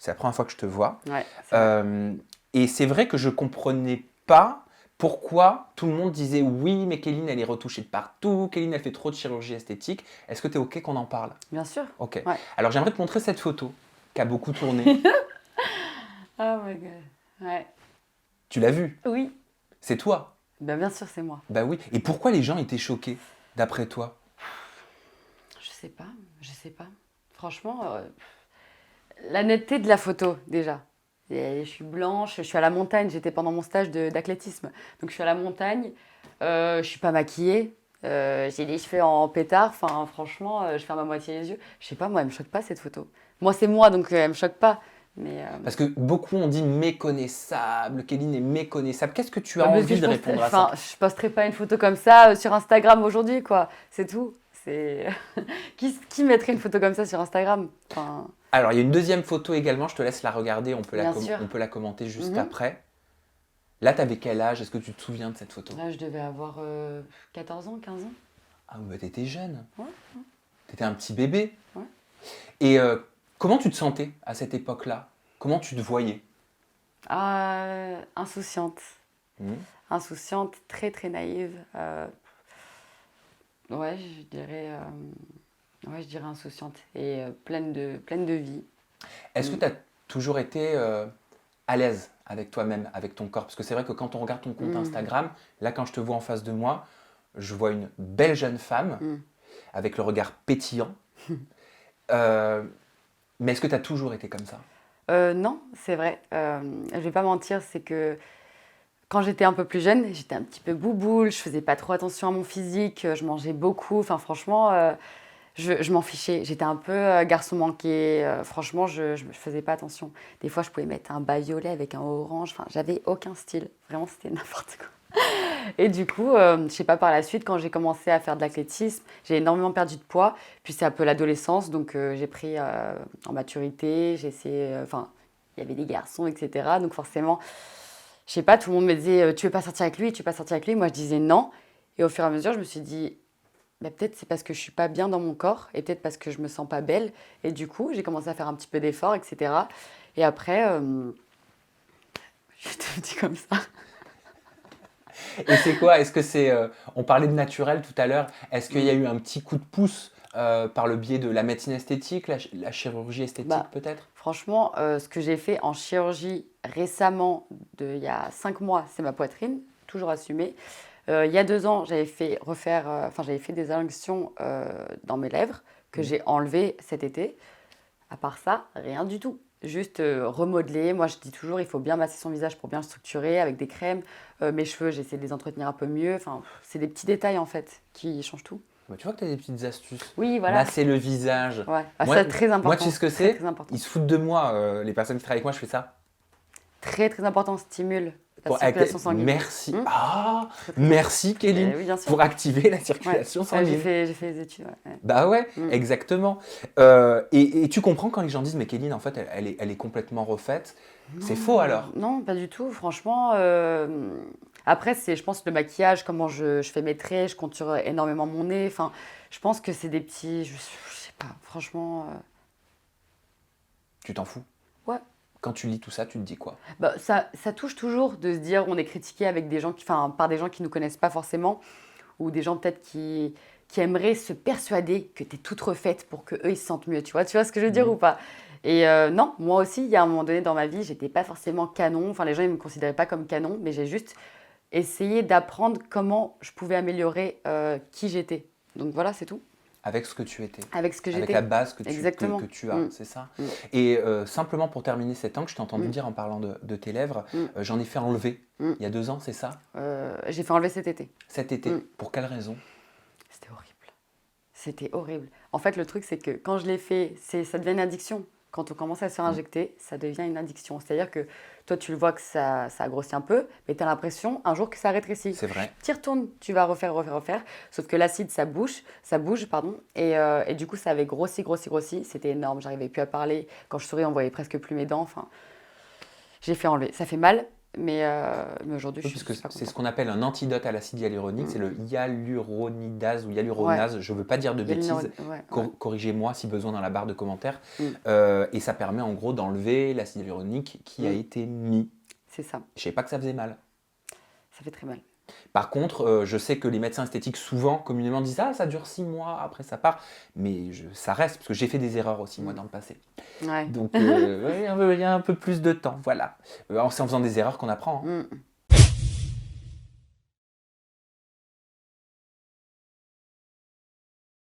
C'est la première fois que je te vois. Ouais, c'est vrai. Et c'est vrai que je comprenais pas pourquoi tout le monde disait oui, mais Kéline, elle est retouchée de partout, Kéline, elle fait trop de chirurgie esthétique. Est-ce que tu es OK qu'on en parle? Bien sûr. OK. Ouais. Alors j'aimerais te montrer cette photo qui a beaucoup tourné. Oh my god. Ouais. Tu l'as vue? Oui. C'est toi? Ben, bien sûr, c'est moi. Bah oui. Et pourquoi les gens étaient choqués, d'après toi? Je sais pas. Je sais pas. Franchement, la netteté de la photo, déjà. Et je suis blanche, je suis à la montagne, j'étais pendant mon stage d'athlétisme. Donc je suis à la montagne, je suis pas maquillée, j'ai les cheveux en pétard, enfin franchement, je ferme à moitié les yeux. Je sais pas, moi, elle me choque pas cette photo. Moi, c'est moi, donc elle me choque pas. Mais Parce que beaucoup ont dit méconnaissable, Kéline est méconnaissable. Qu'est-ce que tu as parce que envie de répondre à enfin, ça? je posterai pas une photo comme ça sur Instagram aujourd'hui, quoi. C'est tout. C'est qui mettrait une photo comme ça sur Instagram? Enfin, Alors, il y a une deuxième photo également, je te laisse la regarder, bien sûr. on peut la commenter juste Mhm. après. Là, tu avais quel âge? Est-ce que tu te souviens de cette photo? Là, je devais avoir 14 ans, 15 ans. Ah, bah, t'étais jeune. Ouais, T'étais un petit bébé. ouais. Et comment tu te sentais à cette époque-là? Comment tu te voyais? Insouciante. Hmm. Insouciante, très très naïve. Ouais, je dirais insouciante et pleine de vie. Est-ce que tu as toujours été à l'aise avec toi-même, avec ton corps? Parce que c'est vrai que quand on regarde ton compte Mm, Instagram, là, quand je te vois en face de moi, je vois une belle jeune femme mm. avec le regard pétillant. Euh, mais est-ce que tu as toujours été comme ça? Non, c'est vrai. Je vais pas mentir, c'est que quand j'étais un peu plus jeune, j'étais un petit peu bouboule, je faisais pas trop attention à mon physique, je mangeais beaucoup. Enfin, franchement, je m'en fichais. J'étais un peu garçon manqué. Franchement, je faisais pas attention. Des fois, je pouvais mettre un bas violet avec un orange. Enfin, j'avais aucun style. Vraiment, c'était n'importe quoi. Et du coup, je sais pas, par la suite, quand j'ai commencé à faire de l'athlétisme, j'ai énormément perdu de poids. Puis c'est un peu l'adolescence, donc j'ai pris en maturité, j'ai essayé, enfin, il y avait des garçons, etc. Donc forcément, je sais pas, tout le monde me disait, tu veux pas sortir avec lui, tu veux pas sortir avec lui. Moi, je disais non. Et au fur et à mesure, je me suis dit, bah, peut-être c'est parce que je suis pas bien dans mon corps, et peut-être parce que je me sens pas belle. Et du coup, j'ai commencé à faire un petit peu d'efforts, etc. Et après, je te le dis comme ça. Et c'est quoi? Est-ce que c'est... on parlait de naturel tout à l'heure. Est-ce qu'il y a eu un petit coup de pouce par le biais de la médecine esthétique, la chirurgie esthétique Bah, peut-être? franchement, ce que j'ai fait en chirurgie récemment, il y a 5 mois, c'est ma poitrine, toujours assumée. Il y a 2 ans, j'avais fait des injections dans mes lèvres que Mhm. j'ai enlevées cet été. À part ça, rien du tout. Juste remodeler. Moi, je dis toujours, il faut bien masser son visage pour bien le structurer avec des crèmes. Mes cheveux, j'essaie de les entretenir un peu mieux. Enfin, c'est des petits détails en fait qui changent tout. Bah, tu vois que tu as des petites astuces. Oui, voilà. Masser le visage. Ouais. Ah, Moi, ça, très moi, tu sais important. ce que Très, c'est? très important. Ils se foutent de moi, les personnes qui travaillent avec moi, je fais ça. Très, très important. Stimule la Pour circulation sanguine. Merci. Hmm. Ah, Très, très important. merci Kéline Oui, bien sûr. pour activer la Ouais. circulation sanguine. J'ai fait les études. Ouais. Bah ouais, Mm. exactement. Et tu comprends quand les gens disent mais Kéline en fait elle est complètement refaite. C'est faux alors. Non, pas du tout. Franchement, après, c'est, je pense, le maquillage, comment je fais mes traits, je contourne énormément mon nez. Enfin, je pense que c'est des petits. Je sais pas, franchement. Tu t'en fous. Ouais. Quand tu lis tout ça, tu te dis quoi? Bah, ça touche toujours de se dire on est critiqué avec des gens enfin, par des gens qui ne nous connaissent pas forcément, ou des gens peut-être qui aimeraient se persuader que tu es toute refaite pour qu'eux ils se sentent mieux. Tu vois ce que je veux dire Mhm. ou pas? Et non, moi aussi, il y a un moment donné dans ma vie, j'étais pas forcément canon. Enfin, les gens ils me considéraient pas comme canon, mais j'ai juste essayé d'apprendre comment je pouvais améliorer qui j'étais. Donc voilà, c'est tout. Avec ce que tu étais. Avec ce que Avec j'étais. la base Exactement. que tu as, Mm, c'est ça? mm, Et simplement pour terminer cet angle, je t'ai entendu mm, dire en parlant de tes lèvres, mm, j'en ai fait enlever mm. il y a 2 ans, c'est ça? J'ai fait enlever cet été. Cet été. Mm. Pour quelle raison? C'était horrible. C'était horrible. En fait, le truc, c'est que quand je l'ai fait, ça devient une addiction. Quand on commence à se faire Mm. injecter, ça devient une addiction. C'est-à-dire que toi, tu le vois que ça a grossi un peu, mais tu as l'impression un jour que ça rétrécit. C'est vrai. Tu y retournes, tu vas refaire. Sauf que l'acide, ça bouge, pardon. Et du coup, ça avait grossi. C'était énorme. J'arrivais plus à parler. Quand je souris, on voyait presque plus mes dents. Enfin, j'ai fait enlever. Ça fait mal. Mais aujourd'hui, Oui, je puisque suis pas c'est ce contente. qu'on appelle un antidote à l'acide hyaluronique, c'est le hyaluronidase ou hyaluronase, je ne veux pas dire de Il y a le bêtises, ouais, ouais. corrigez-moi si besoin dans la barre de commentaires. Mm, Et ça permet en gros d'enlever l'acide hyaluronique qui a mm, été mis. c'est ça. Je ne savais pas que ça faisait mal. Ça fait très mal. Par contre, je sais que les médecins esthétiques souvent, communément, disent «Ah, ça dure 6 mois, après ça part». Mais ça reste, parce que j'ai fait des erreurs aussi, moi, Mm. dans le passé. Ouais. Donc, ouais, il y a un peu plus de temps, voilà. C'est en faisant des erreurs qu'on apprend, hein. Mm.